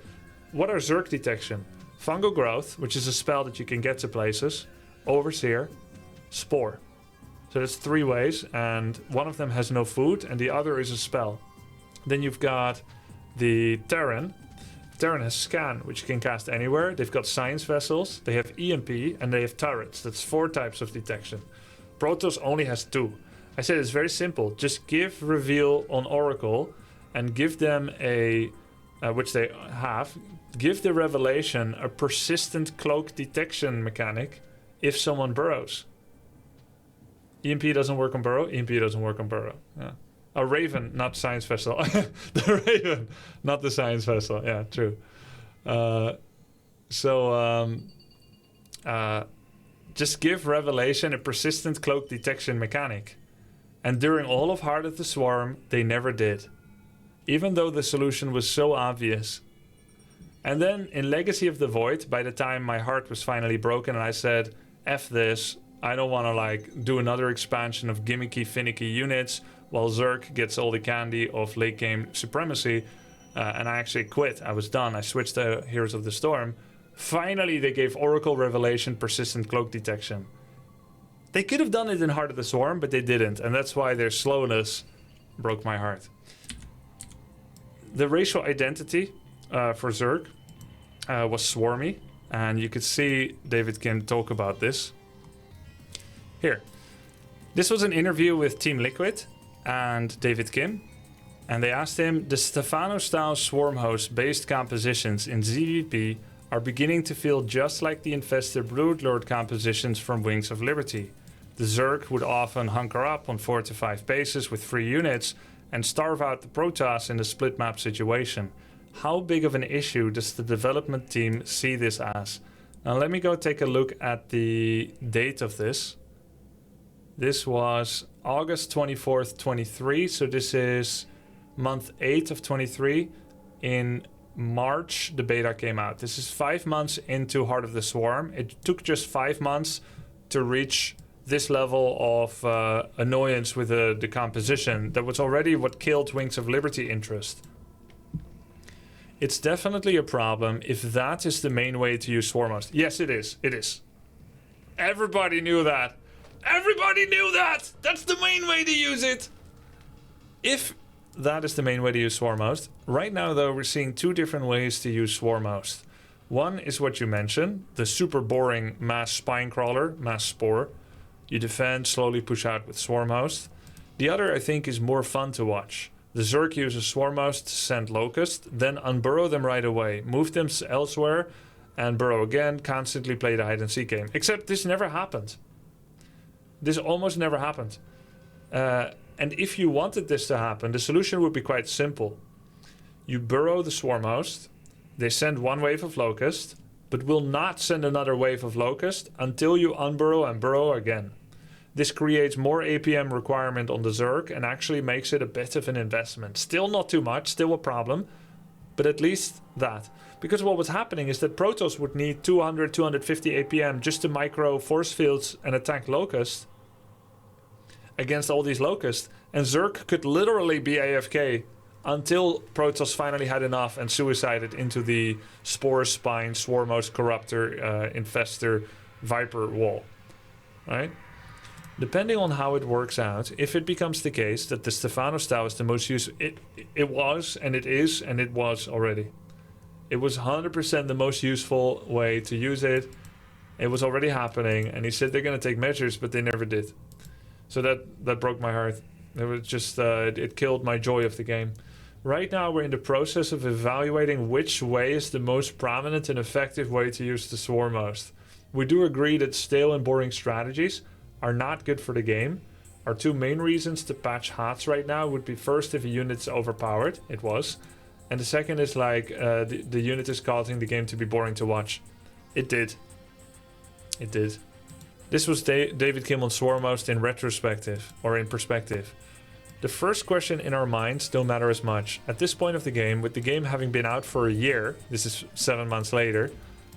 What are Zerg detection? Fungal Growth, which is a spell that you can get to places. Overseer. Spore. So that's 3 ways, and one of them has no food, and the other is a spell. Then you've got the Terran. Terran has Scan, which you can cast anywhere. They've got Science Vessels, they have EMP, and they have Turrets. That's 4 types of detection. Protoss only has 2. I said it's very simple. Just give Reveal on Oracle, and give them a, which they have, give the Revelation a persistent cloak detection mechanic if someone burrows. EMP doesn't work on burrow. EMP doesn't work on burrow. Yeah. A Raven, not Science Vessel. The Raven, not the Science Vessel. Yeah, true. Just give Revelation a persistent cloak detection mechanic. And during all of Heart of the Swarm, they never did. Even though the solution was so obvious. And then in Legacy of the Void, by the time my heart was finally broken and I said, F this, I don't want to like do another expansion of gimmicky, finicky units while Zerg gets all the candy of late game supremacy. And I actually quit. I was done. I switched to Heroes of the Storm. Finally, they gave Oracle Revelation persistent cloak detection. They could have done it in Heart of the Swarm, but they didn't. And that's why their slowness broke my heart. The racial identity for Zerg was swarmy. And you could see David Kim talk about this. Here. This was an interview with Team Liquid and David Kim. And they asked him, the Stefano-style Swarmhost-based compositions in ZVP are beginning to feel just like the Infested Broodlord compositions from Wings of Liberty. The Zerg would often hunker up on 4 to 5 bases with 3 units and starve out the Protoss in a split map situation. How big of an issue does the development team see this as? Now let me go take a look at the date of this. This was August 24th, 23. So this is month 8 of 23. In March, the beta came out. This is 5 months into Heart of the Swarm. It took just 5 months to reach this level of annoyance with the composition. That was already what killed Wings of Liberty interest. It's definitely a problem if that is the main way to use Swarmhost. Yes, it is. It is. Everybody knew that. Everybody knew that! That's the main way to use it! If that is the main way to use Swarmhost, right now though we're seeing 2 different ways to use Swarmhost. One is what you mentioned, the super boring mass Spinecrawler, mass Spore. You defend, slowly push out with Swarmhost. The other I think is more fun to watch. The Zerg uses Swarmhost to send Locust, then unburrow them right away, move them elsewhere, and burrow again, constantly play the hide and seek game. Except this never happened. This almost never happened. And if you wanted this to happen, the solution would be quite simple. You burrow the Swarmhost, they send 1 wave of Locust, but will not send another wave of Locust until you unburrow and burrow again. This creates more APM requirement on the Zerg and actually makes it a bit of an investment. Still not too much, still a problem, but at least that. Because what was happening is that Protoss would need 200, 250 APM just to micro force fields and attack Locust against all these Locusts. And Zerg could literally be AFK until Protoss finally had enough and suicided into the Spore Spine, Swarmhost, Corruptor, Infestor, Viper wall. Right? Depending on how it works out, if it becomes the case that the Stefano style is the most used, it was, and it is, and it was already. It was 100% the most useful way to use it. It was already happening, and he said they're going to take measures, but they never did. So that broke my heart. It was just, it killed my joy of the game. Right now, we're in the process of evaluating which way is the most prominent and effective way to use the Swarmhost. We do agree that stale and boring strategies are not good for the game. Our two main reasons to patch HOTS right now would be first, if a unit's overpowered. It was. And the second is like the unit is causing the game to be boring to watch. It did. It did. This was David Kim on Swarmhost in retrospective, or in perspective. The first question in our minds don't matter as much. At this point of the game, with the game having been out for a year, this is 7 months later,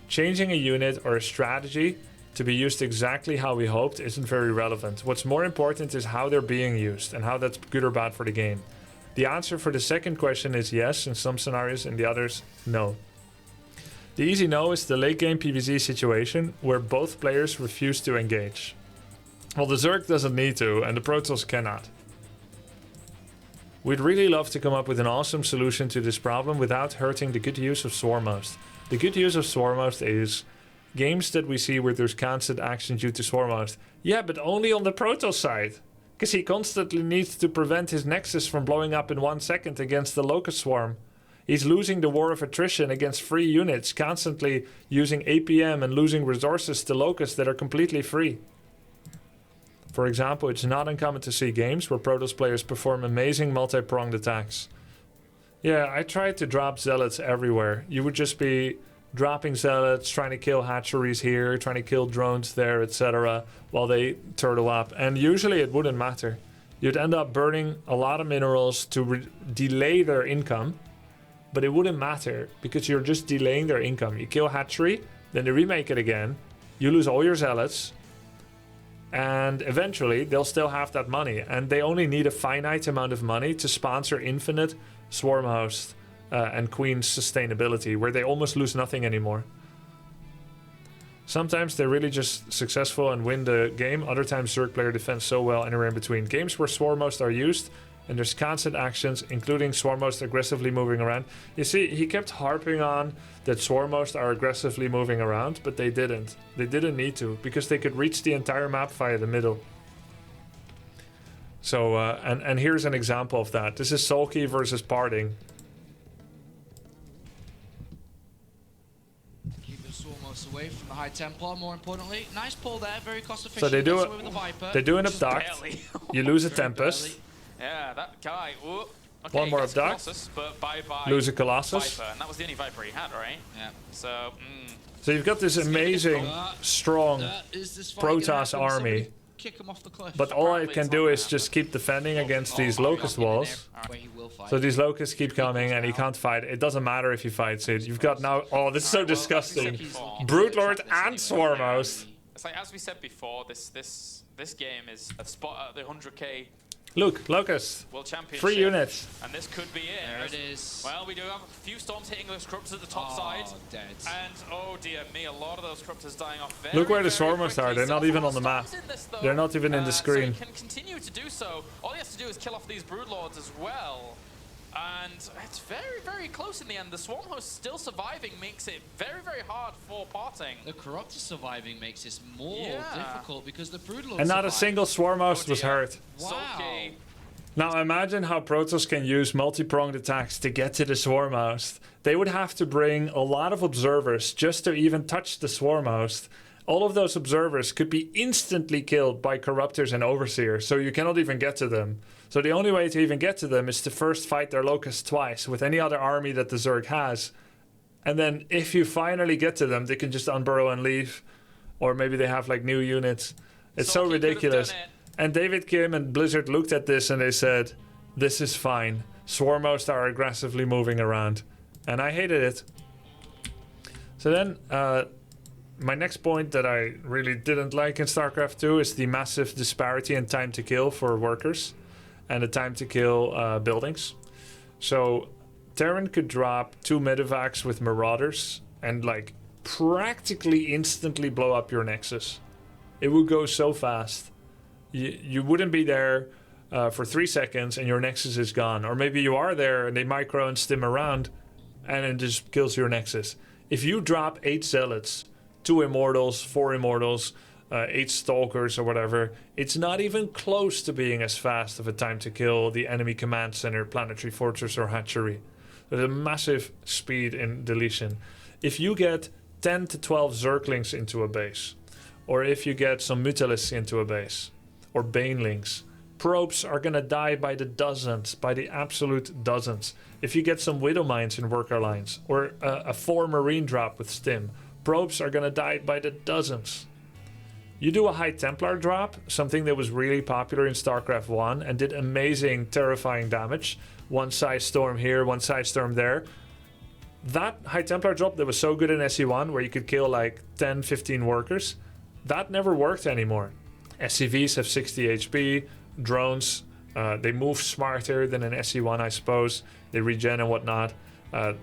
changing a unit or a strategy to be used exactly how we hoped isn't very relevant. What's more important is how they're being used and how that's good or bad for the game. The answer for the second question is yes in some scenarios, in the others, no. The easy no is the late game PvZ situation where both players refuse to engage. Well, the Zerg doesn't need to, and the Protoss cannot. We'd really love to come up with an awesome solution to this problem without hurting the good use of Swarmhost. The good use of Swarmhost is games that we see where there's constant action due to Swarmhost. Yeah, but only on the Protoss side. Because he constantly needs to prevent his Nexus from blowing up in 1 second against the Locust Swarm. He's losing the war of attrition against free units, constantly using APM and losing resources to Locusts that are completely free. For example, it's not uncommon to see games where Protoss players perform amazing multi-pronged attacks. Yeah, I tried to drop Zealots everywhere. You would just be dropping Zealots, trying to kill hatcheries here, trying to kill drones there, etc. while they turtle up. And usually it wouldn't matter. You'd end up burning a lot of minerals to delay their income. But it wouldn't matter because you're just delaying their income. You kill hatchery, then they remake it again. You lose all your Zealots. And eventually they'll still have that money. And they only need a finite amount of money to sponsor infinite Swarmhost and Queen's sustainability, where they almost lose nothing anymore. Sometimes they're really just successful and win the game. Other times Zerg player defends so well anywhere in between. Games where Swarmhost are used and there's constant actions, including Swarmhost aggressively moving around. You see, he kept harping on that Swarmhost are aggressively moving around, but they didn't. They didn't need to, because they could reach the entire map via the middle. So, and here's an example of that. This is Sulky versus Parting. Keep the Swarmhost away from the High Templar, more importantly. Nice pull there, very cost efficient. So they do an abduct. You lose a Tempest. Yeah, that guy. Ooh. Okay, one more abduct. Lose a Colossus. Viper, and that was the only Viper he had, right? Yeah. So, So you've got this amazing, strong Protoss army. Kick him off the cliff. But all it can do is just keep defending against these Locust walls. So these Locusts keep coming and he can't fight. It doesn't matter if he fights it. You've got now... Oh, this is so disgusting. Broodlord and Swarmhost. It's like, as we said before, this game is a spot at the 100k. Look, Locust. World Championship. 3 units. And this could be it. There it is. Well, we do have a few storms hitting those Corruptors at the top side. Dead. And, oh dear me, a lot of those Corruptors dying off very, look where the very Swarmers are. quickly. They're not even on the map. They're not even in the screen. So he can continue to do so. All he has to do is kill off these Broodlords as well. And it's very, very close in the end. The Swarmhost still surviving makes it very, very hard for Parting. The Corruptor surviving makes this more difficult because the Broodlords and not a single Swarmhost was hurt. Wow. Sulky. Now imagine how Protoss can use multi-pronged attacks to get to the Swarmhost. They would have to bring a lot of observers just to even touch the Swarmhost. All of those observers could be instantly killed by Corruptors and Overseers, so you cannot even get to them. So the only way to even get to them is to first fight their Locusts twice with any other army that the Zerg has. And then if you finally get to them, they can just unburrow and leave. Or maybe they have like new units. It's so ridiculous. And David Kim and Blizzard looked at this and they said, this is fine. Swarmhost are aggressively moving around. And I hated it. So then, my next point that I really didn't like in StarCraft 2 is the massive disparity in time to kill for workers and the time to kill buildings. So Terran could drop 2 medevacs with Marauders and like practically instantly blow up your Nexus. It would go so fast. You wouldn't be there for 3 seconds and your Nexus is gone. Or maybe you are there and they micro and stim around and it just kills your Nexus. If you drop 8 Zealots, 2 Immortals, 4 Immortals, 8 Stalkers or whatever, it's not even close to being as fast of a time to kill the enemy command center, Planetary Fortress or Hatchery. There's a massive speed in deletion. If you get 10 to 12 Zerglings into a base, or if you get some Mutalisks into a base, or Banelings, probes are gonna die by the dozens, by the absolute dozens. If you get some Widowmines in worker lines, or a 4 Marine drop with Stim, probes are gonna die by the dozens. You do a High Templar drop, something that was really popular in Starcraft 1 and did amazing, terrifying damage. One Size Storm here, one Size Storm there. That High Templar drop that was so good in SC1 where you could kill like 10, 15 workers, that never worked anymore. SCVs have 60 HP, drones, they move smarter than an SC1 I suppose, they regen and whatnot.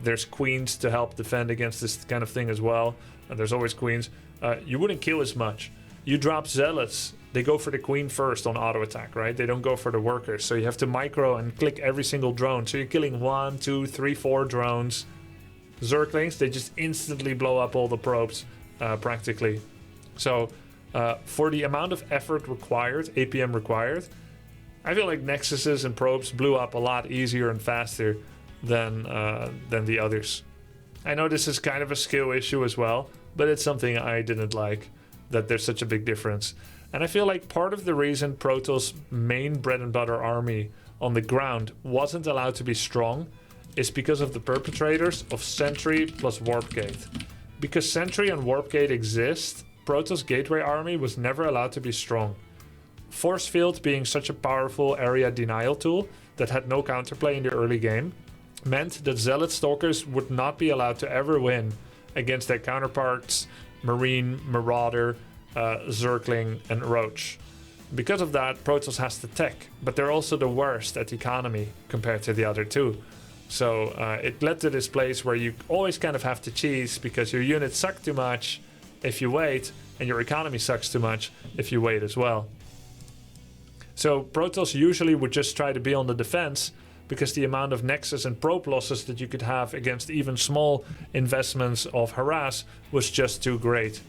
There's queens to help defend against this kind of thing as well. There's always queens. You wouldn't kill as much. You drop Zealots, they go for the queen first on auto attack, right? They don't go for the workers. So you have to micro and click every single drone. So you're killing 1, 2, 3, 4 drones. Zerglings, they just instantly blow up all the probes, practically. So for the amount of effort required, APM required, I feel like Nexuses and probes blew up a lot easier and faster than the others. I know this is kind of a skill issue as well, but it's something I didn't like, that there's such a big difference. And I feel like part of the reason Protoss' main bread and butter army on the ground wasn't allowed to be strong is because of the perpetrators of Sentry plus Warp Gate. Because Sentry and Warp Gate exist, Protoss' Gateway army was never allowed to be strong. Force Field being such a powerful area denial tool that had no counterplay in the early game meant that Zealot Stalkers would not be allowed to ever win against their counterparts Marine, Marauder, Zergling and Roach. Because of that, Protoss has the tech, but they're also the worst at economy compared to the other two. So it led to this place where you always kind of have to cheese because your units suck too much if you wait, and your economy sucks too much if you wait as well. So Protoss usually would just try to be on the defense because the amount of Nexus and probe losses that you could have against even small investments of harass was just too great.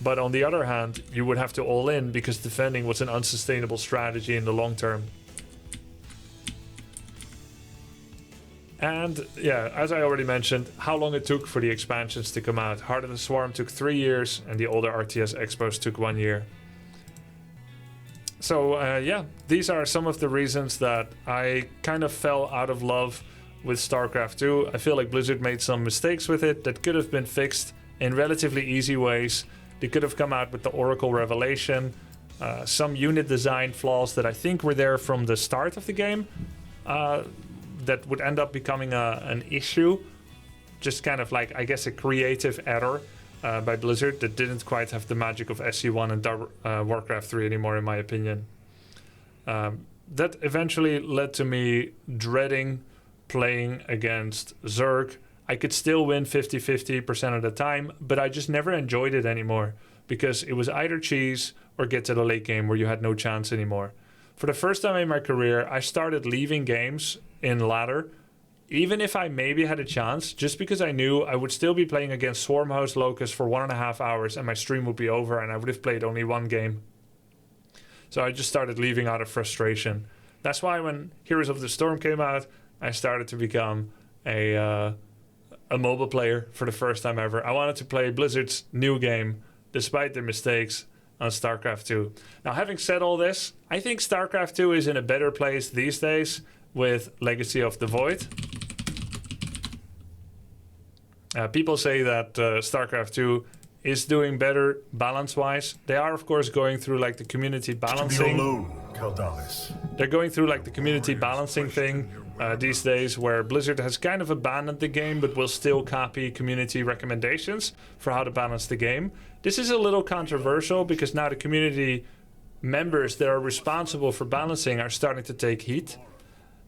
But on the other hand, you would have to all in because defending was an unsustainable strategy in the long term. And yeah, as I already mentioned, how long it took for the expansions to come out. Heart of the Swarm took 3 years and the older RTS Expos took 1 year. So yeah, these are some of the reasons that I kind of fell out of love with StarCraft 2. I feel like Blizzard made some mistakes with it that could have been fixed in relatively easy ways. They could have come out with the Oracle Revelation, some unit design flaws that I think were there from the start of the game that would end up becoming an issue. Just kind of like, I guess, a creative error by Blizzard that didn't quite have the magic of SC1 and Warcraft 3 anymore, in my opinion. That eventually led to me dreading playing against Zerg. I could still win 50-50% of the time, but I just never enjoyed it anymore because it was either cheese or get to the late game where you had no chance anymore. For the first time in my career, I started leaving games in ladder, even if I maybe had a chance, just because I knew I would still be playing against Swarm Host Locust for 1.5 hours and my stream would be over and I would have played only one game. So I just started leaving out of frustration. That's why when Heroes of the Storm came out, I started to become a mobile player for the first time ever. I wanted to play Blizzard's new game, despite their mistakes on StarCraft 2. Now, having said all this, I think StarCraft 2 is in a better place these days with Legacy of the Void. People say that StarCraft 2 is doing better balance-wise. They are, of course, going through like the community balancing. They're going through like the community balancing thing these days, where Blizzard has kind of abandoned the game, but will still copy community recommendations for how to balance the game. This is a little controversial because now the community members that are responsible for balancing are starting to take heat.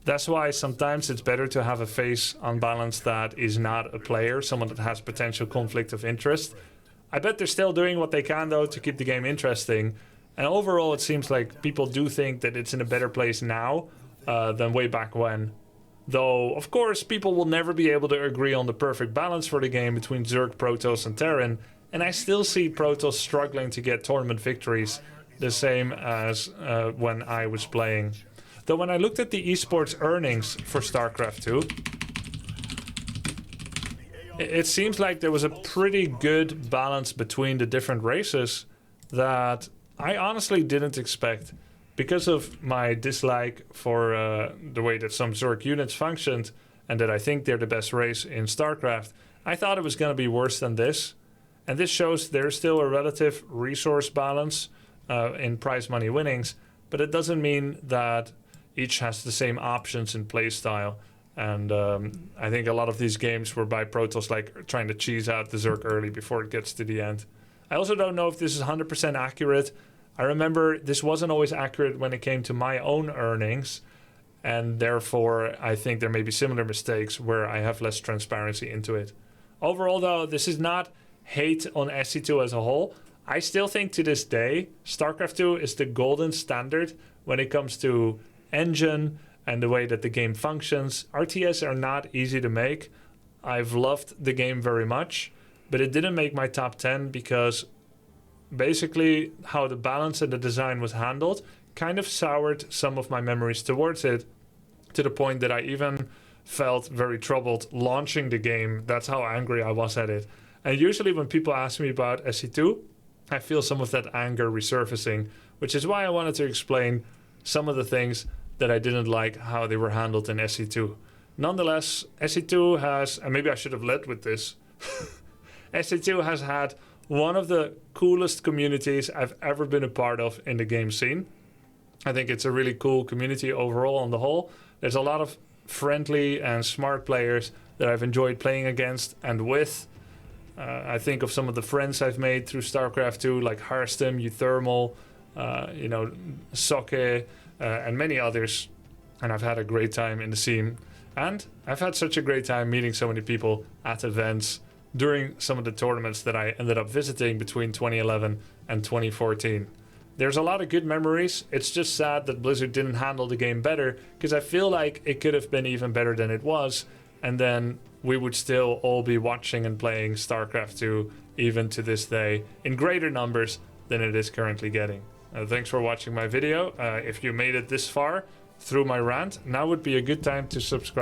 That's why sometimes it's better to have a face on balance that is not a player, someone that has potential conflict of interest. I bet they're still doing what they can, though, to keep the game interesting. And overall, it seems like people do think that it's in a better place now than way back when. Though, of course, people will never be able to agree on the perfect balance for the game between Zerg, Protoss, and Terran. And I still see Protoss struggling to get tournament victories, the same as when I was playing. Though when I looked at the esports earnings for Starcraft 2, it seems like there was a pretty good balance between the different races that I honestly didn't expect. Because of my dislike for the way that some Zerg units functioned, and that I think they're the best race in StarCraft, I thought it was going to be worse than this. And this shows there's still a relative resource balance in prize money winnings, but it doesn't mean that each has the same options in playstyle. And I think a lot of these games were by Protoss like trying to cheese out the Zerg early before it gets to the end. I also don't know if this is 100% accurate. I remember this wasn't always accurate when it came to my own earnings, and therefore I think there may be similar mistakes where I have less transparency into it. Overall, though, this is not hate on SC2 as a whole. I still think to this day, StarCraft 2 is the golden standard when it comes to engine and the way that the game functions. RTS are not easy to make. I've loved the game very much, but it didn't make my top 10 because basically how the balance and the design was handled kind of soured some of my memories towards it, to the point that I even felt very troubled launching the game. That's how angry I was at it. And usually when people ask me about SC2, I feel some of that anger resurfacing, which is why I wanted to explain some of the things that I didn't like how they were handled in SC2. Nonetheless, SC2 has, and maybe I should have led with this, SC2 has had one of the coolest communities I've ever been a part of in the game scene. I think it's a really cool community overall on the whole. There's a lot of friendly and smart players that I've enjoyed playing against and with. I think of some of the friends I've made through StarCraft 2, like Harstem, Euthermal, Soke, and many others. And I've had a great time in the scene. And I've had such a great time meeting so many people at events during some of the tournaments that I ended up visiting between 2011 and 2014. There's a lot of good memories. It's just sad that Blizzard didn't handle the game better, because I feel like it could have been even better than it was, and then we would still all be watching and playing StarCraft 2 even to this day in greater numbers than it is currently getting. Thanks for watching my video. If you made it this far through my rant, now would be a good time to subscribe.